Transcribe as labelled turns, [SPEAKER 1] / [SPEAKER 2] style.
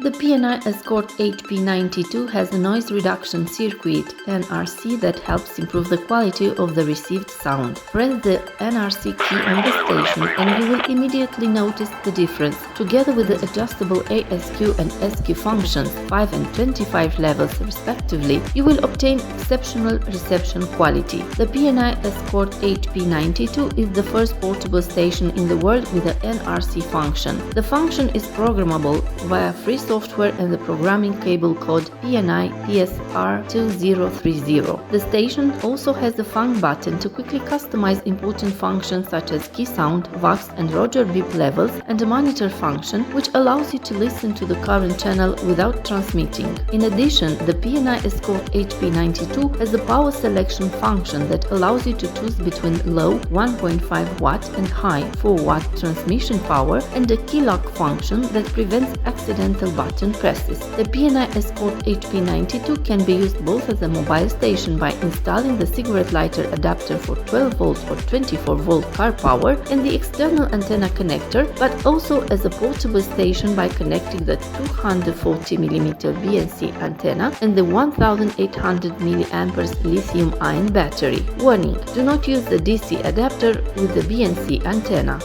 [SPEAKER 1] The PNI Escort HP 92 has a noise reduction circuit (NRC) that helps improve the quality of the received sound. Press the NRC key on the station and you will immediately notice the difference. Together with the adjustable ASQ and SQ functions, 5 and 25 levels respectively, you will obtain exceptional reception quality. The PNI Escort HP 92 is the first portable station in the world with the NRC function. The function is programmable via free software and the programming cable code PNI PSR2030. The station also has the Funk button to quickly customize important functions such as key sound, Vox and Roger beep levels, and a monitor function which allows you to listen to the current channel without transmitting. In addition, the PNI Escort HP 92 has a power selection function that allows you to choose between low 1.5 watt and high 4 watt transmission power and a key lock function that prevents accidental button presses. The PNI Escort HP 92 can be used both as a mobile station by installing the cigarette lighter adapter for 12 volt or 24 volt car power and the external antenna connector, but also as a portable station by connecting the 240 mm BNC antenna and the 1800 mAh lithium-ion battery. Warning: do not use the DC adapter with the BNC antenna.